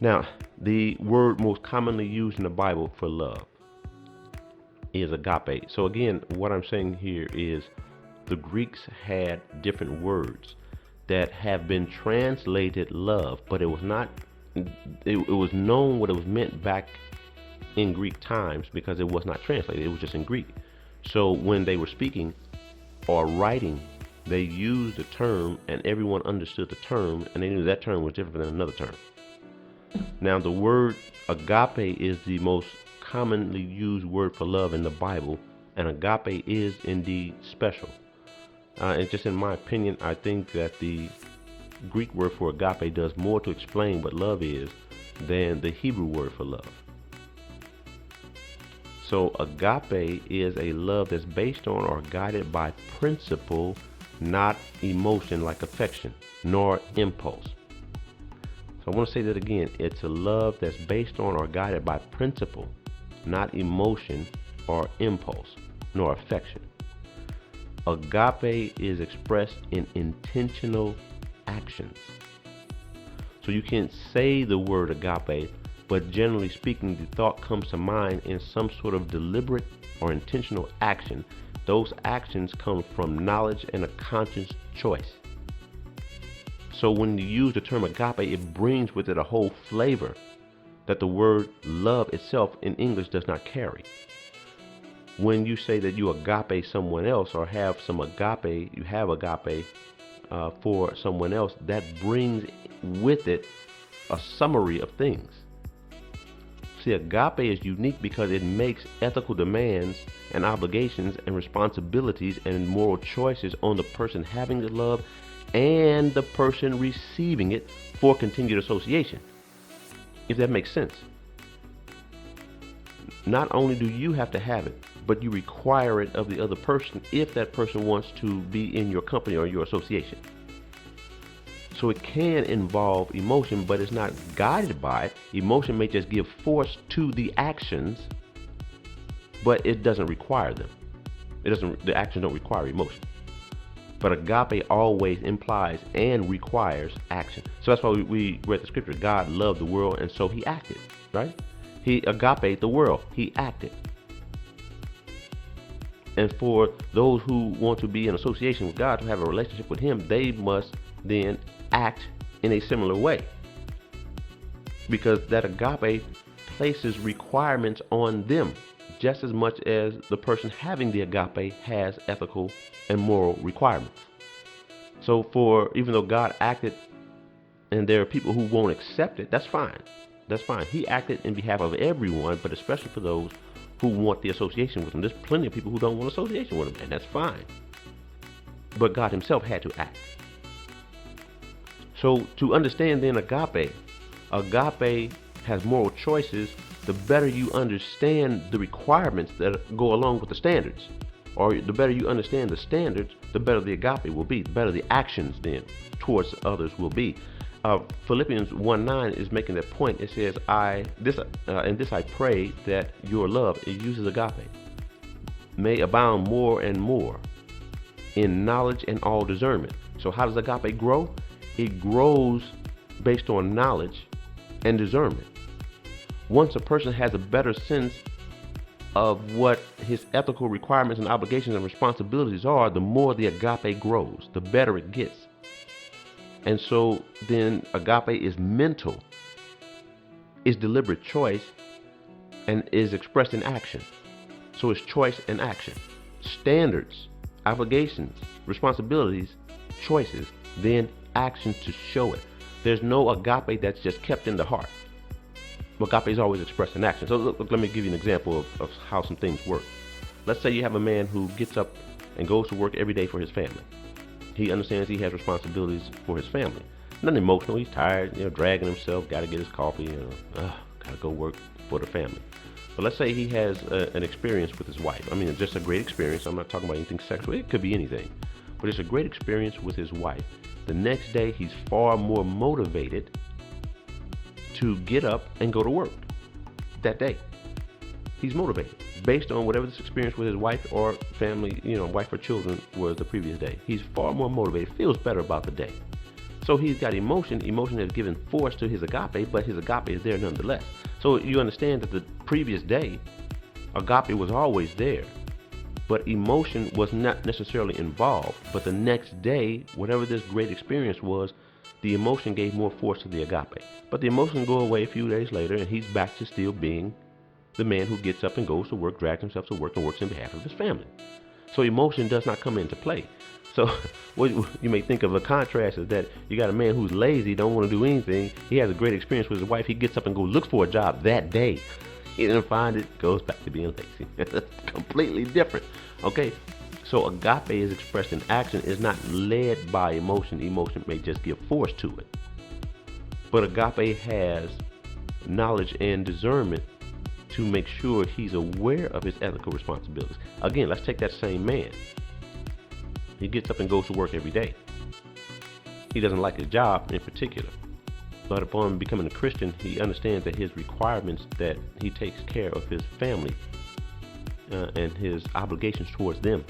Now, the word most commonly used in the Bible for love is agape. So again, what I'm saying here is the Greeks had different words that have been translated love, but it was not. It was known what it was meant back in Greek times because it was not translated. It was just in Greek. So when they were speaking or writing, they used the term, and everyone understood the term, and they knew that term was different than another term. Now, the word agape is the most commonly used word for love in the Bible, and agape is indeed special. And just in my opinion, I think that the Greek word for agape does more to explain what love is than the Hebrew word for love. So agape is a love that's based on or guided by principle, not emotion like affection, nor impulse. So I want to say that again. It's a love that's based on or guided by principle, not emotion or impulse, nor affection. Agape is expressed in intentional actions. So you can't say the word agape, but generally speaking, the thought comes to mind in some sort of deliberate or intentional action. Those actions come from knowledge and a conscious choice. So when you use the term agape, it brings with it a whole flavor that the word love itself in English does not carry. When you say that you agape someone else or have some agape, you have agape for someone else, that brings with it a summary of things. See, agape is unique because it makes ethical demands and obligations and responsibilities and moral choices on the person having the love and the person receiving it for continued association. If that makes sense. Not only do you have to have it, but you require it of the other person if that person wants to be in your company or your association. So it can involve emotion, but it's not guided by it. Emotion may just give force to the actions, but it doesn't require them. The actions don't require emotion. But agape always implies and requires action. So that's why we read the scripture. God loved the world, and so he acted, right? He agape the world. He acted. And for those who want to be in association with God, to have a relationship with him, they must then act in a similar way, because that agape places requirements on them just as much as the person having the agape has ethical and moral requirements. So for even though God acted and there are people who won't accept it, that's fine. He acted in behalf of everyone, but especially for those who want the association with him. There's plenty of people who don't want association with him, and that's fine. But God himself had to act. So to understand then agape has moral choices. The better you understand the requirements that go along with the standards, or the better you understand the standards, the better the agape will be, the better the actions then towards others will be. Philippians 1:9 is making that point. It says, this I pray, that your love, it uses agape, may abound more and more in knowledge and all discernment. So how does agape grow? It grows based on knowledge and discernment. Once a person has a better sense of what his ethical requirements and obligations and responsibilities are, the more the agape grows, the better it gets. And so then agape is mental, is deliberate choice, and is expressed in action. So it's choice and action. Standards, obligations, responsibilities, choices, then action to show it. There's no agape that's just kept in the heart. Agape is always expressed in action. So look, let me give you an example of how some things work. Let's say you have a man who gets up and goes to work every day for his family. He understands he has responsibilities for his family. Nothing emotional. He's tired, dragging himself, got to get his coffee, got to go work for the family. But let's say he has an experience with his wife. I mean, just a great experience. I'm not talking about anything sexual. It could be anything. But it's a great experience with his wife. The next day, he's far more motivated to get up and go to work that day. He's motivated based on whatever this experience with his wife or family, wife or children was the previous day. He's far more motivated, feels better about the day. So he's got emotion. Emotion has given force to his agape, but his agape is there nonetheless. So you understand that the previous day, agape was always there, but emotion was not necessarily involved. But the next day, whatever this great experience was, the emotion gave more force to the agape. But the emotion go away a few days later, and he's back to still being the man who gets up and goes to work, drags himself to work, and works in behalf of his family. So emotion does not come into play. So what you may think of a contrast is that you got a man who's lazy, don't want to do anything. He has a great experience with his wife. He gets up and goes look for a job that day. He didn't find it, goes back to being lazy. It's completely different. Okay, so agape is expressed in action, is not led by emotion. Emotion may just give force to it. But agape has knowledge and discernment to make sure he's aware of his ethical responsibilities. Again, let's take that same man. He gets up and goes to work every day. He doesn't like his job in particular. But upon becoming a Christian, he understands that his requirements, that he takes care of his family and his obligations towards them.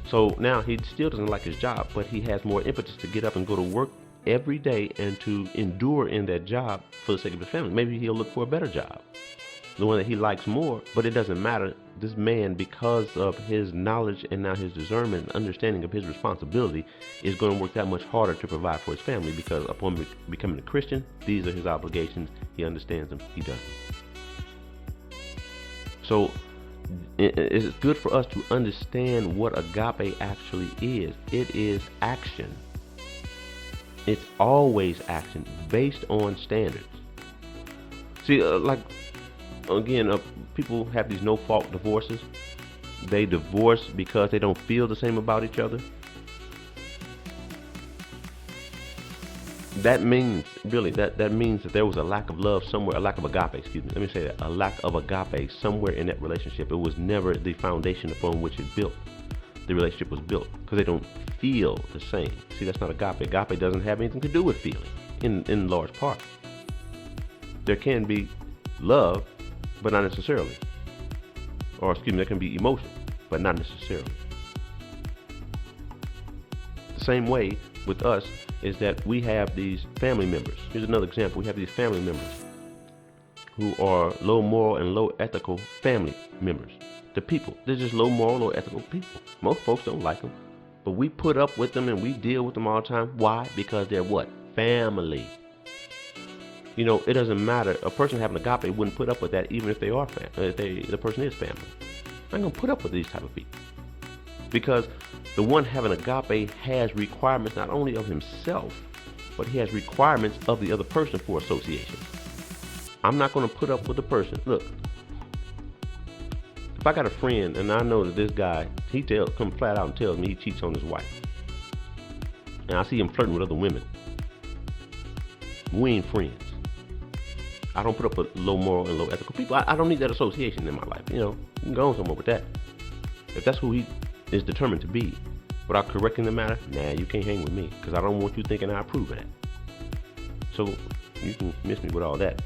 So now he still doesn't like his job, but he has more impetus to get up and go to work every day and to endure in that job for the sake of his family. Maybe he'll look for a better job, the one that he likes more, but it doesn't matter. This man, because of his knowledge and now his discernment and understanding of his responsibility, is going to work that much harder to provide for his family, because upon becoming a Christian, these are his obligations. He understands them. He does them. So it's good for us to understand what agape actually is. It is action. It's always action based on standards. See, people have these no-fault divorces. They divorce because they don't feel the same about each other. That means, really, that means that there was a lack of love somewhere, a lack of agape, excuse me. Let me say that, a lack of agape somewhere in that relationship. It was never the foundation upon which the relationship was built, because they don't feel the same. See, that's not agape. Agape doesn't have anything to do with feeling, in large part. There can be love, but not necessarily. Or excuse me, there can be emotion, but not necessarily. The same way with us is that we have these family members. Here's another example. We have these family members who are low moral and low ethical family members. The people, they're just low moral, low ethical people. Most folks don't like them, but we put up with them and we deal with them all the time. Why? Because they're what? Family. You know, it doesn't matter. A person having agape wouldn't put up with that, even if they are the person is family. I'm gonna put up with these type of people, because the one having agape has requirements not only of himself, but he has requirements of the other person for association. I'm not gonna put up with a person. Look, if I got a friend and I know that this guy, he comes flat out and tells me he cheats on his wife, and I see him flirting with other women, we ain't friends. I don't put up with low moral and low ethical people. I don't need that association in my life. You know, you can go on somewhere with that. If that's who he is determined to be, without correcting the matter, nah, you can't hang with me, because I don't want you thinking I approve of that. So you can miss me with all that.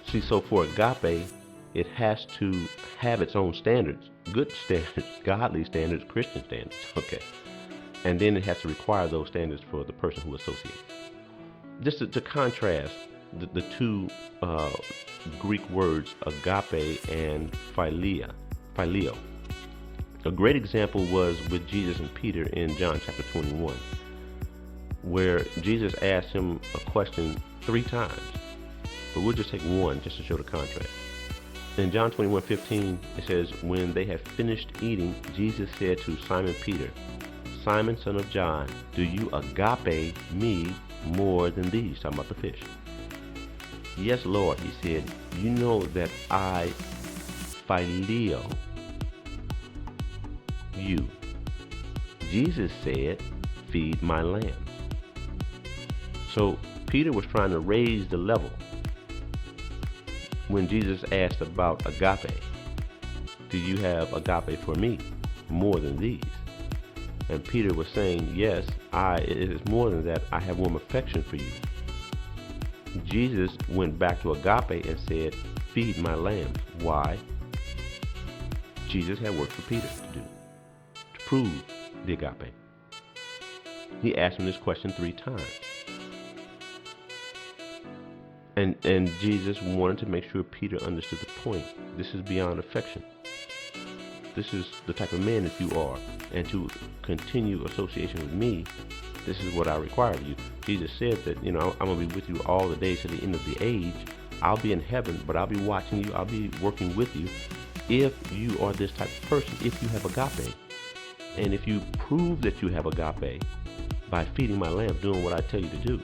See, so for agape, it has to have its own standards, good standards, godly standards, Christian standards, okay? And then it has to require those standards for the person who associates. Just to contrast the two Greek words, agape and phileo. A great example was with Jesus and Peter in John chapter 21, where Jesus asked him a question 3 times, but we'll just take one just to show the contrast. In John 21:15, it says, when they had finished eating, Jesus said to Simon Peter, Simon, son of John, do you agape me more than these? Talking about the fish. Yes, Lord, he said, you know that I phileo you. Jesus said, feed my lambs. So Peter was trying to raise the level when Jesus asked about agape. Do you have agape for me more than these? And Peter was saying, yes, it is more than that. I have warm affection for you. Jesus went back to agape and said, feed my lambs. Why? Jesus had work for Peter to do, to prove the agape. He asked him this question 3 times. And Jesus wanted to make sure Peter understood the point. This is beyond affection. This is the type of man that you are. And to continue association with me, this is what I require of you. Jesus said that, I'm going to be with you all the days to the end of the age. I'll be in heaven, but I'll be watching you. I'll be working with you if you are this type of person, if you have agape. And if you prove that you have agape by feeding my lamb, doing what I tell you to do.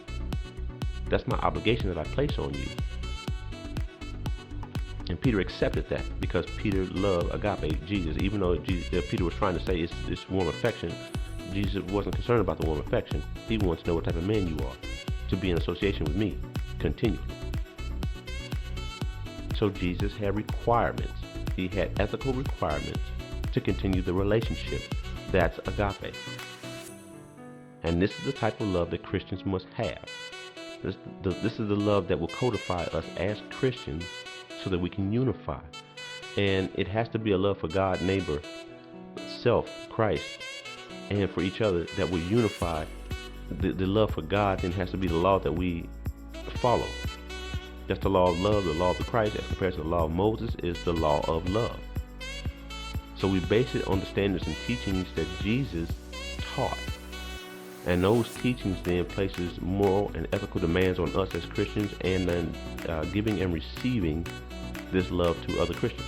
That's my obligation that I place on you. And Peter accepted that because Peter loved agape, Jesus. Even though Peter was trying to say it's warm affection, Jesus wasn't concerned about the warm affection. He wants to know what type of man you are to be in association with me continually. So Jesus had requirements. He had ethical requirements to continue the relationship. That's agape. And this is the type of love that Christians must have. This is the love that will codify us as Christians so that we can unify. And it has to be a love for God, neighbor, self, Christ, and for each other that will unify. The love for God then has to be the law that we follow. That's the law of love, the law of the Christ, as compared to the law of Moses, is the law of love. So we base it on the standards and teachings that Jesus taught. And those teachings then places moral and ethical demands on us as Christians, and then giving and receiving this love to other Christians.